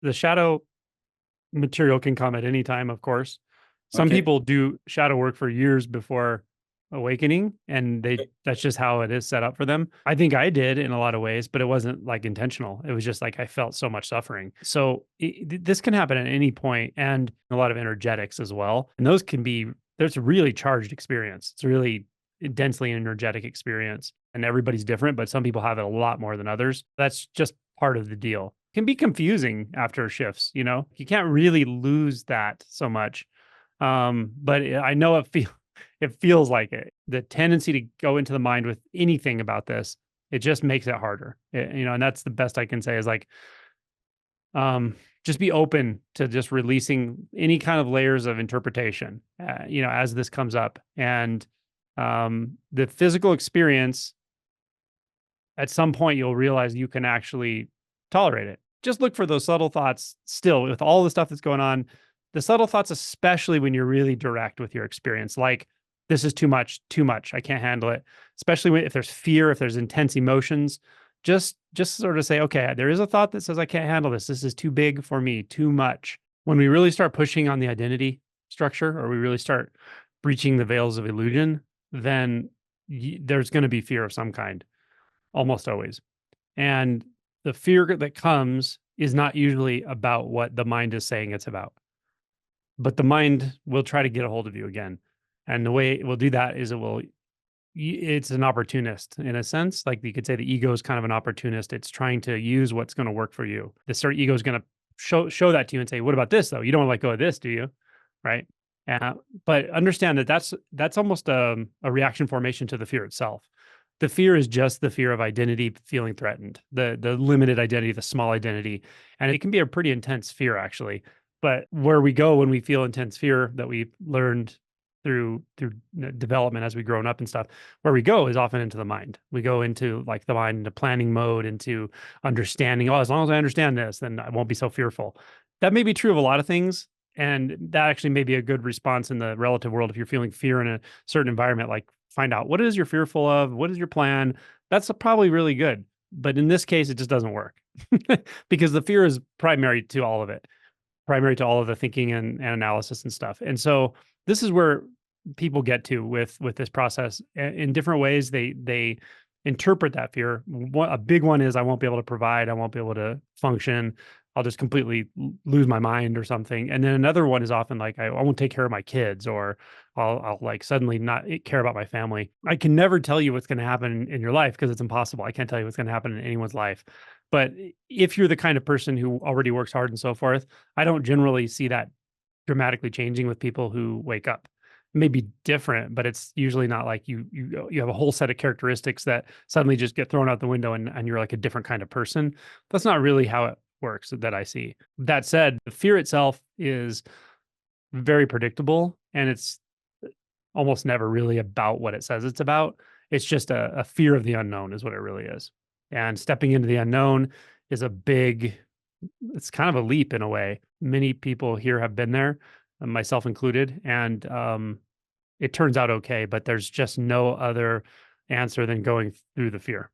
The shadow material can come at any time, of course. Some Okay. people do shadow work for years before awakening, and that's just how it is set up for them. I think I did in a lot of ways, but it wasn't like intentional. It was just like I felt so much suffering. So this can happen at any point, and a lot of energetics as well. And those can be there's a really charged experience. It's a really densely energetic experience, and everybody's different, but some people have it a lot more than others. That's just part of the deal. It can be confusing after shifts, you know. You can't really lose that so much. But I know it feels like it. The tendency to go into the mind with anything about this, it just makes it harder. You know, and that's the best I can say is like, just be open to just releasing any kind of layers of interpretation, you know, as this comes up. And the physical experience, at some point, you'll realize you can actually tolerate it. Just look for those subtle thoughts still with all the stuff that's going on. The subtle thoughts, especially when you're really direct with your experience, like, this is too much, too much. I can't handle it. Especially if there's fear, if there's intense emotions, just sort of say, okay, there is a thought that says I can't handle this. This is too big for me, too much. When we really start pushing on the identity structure, or we really start breaching the veils of illusion, then there's going to be fear of some kind, almost always. And the fear that comes is not usually about what the mind is saying it's about, but the mind will try to get a hold of you again. And the way it will do that is it's an opportunist in a sense. Like, you could say the ego is kind of an opportunist. It's trying to use what's going to work for you. The sort of ego is going to show that to you and say, what about this though? You don't want to let go of this, do you? Right. But understand that that's almost a reaction formation to the fear itself. The fear is just the fear of identity feeling threatened, the limited identity, the small identity. And it can be a pretty intense fear, actually. But where we go when we feel intense fear that we learned through development as we've grown up and stuff, where we go is often into the mind. We go into like the mind, into planning mode, into understanding. Oh, as long as I understand this, then I won't be so fearful. That may be true of a lot of things. And that actually may be a good response in the relative world. If you're feeling fear in a certain environment, like, find out what it is you're fearful of, what is your plan. That's probably really good. But in this case, it just doesn't work because the fear is primary to all of it, primary to all of the thinking and analysis and stuff. And so this is where people get to with this process in different ways. They interpret that fear. A big one is, I won't be able to provide, I won't be able to function, I'll just completely lose my mind or something. And then another one is often like, I won't take care of my kids, or I'll like suddenly not care about my family. I can never tell you what's going to happen in your life because it's impossible. I can't tell you what's going to happen in anyone's life. But if you're the kind of person who already works hard and so forth, I don't generally see that dramatically changing with people who wake up. It may be different, but it's usually not like you have a whole set of characteristics that suddenly just get thrown out the window, and you're like a different kind of person. That's not really how it works that I see. That said, the fear itself is very predictable, and it's almost never really about what it says it's about. It's just a fear of the unknown is what it really is. And stepping into the unknown is it's kind of a leap in a way. Many people here have been there, myself included, and it turns out okay, but there's just no other answer than going through the fear.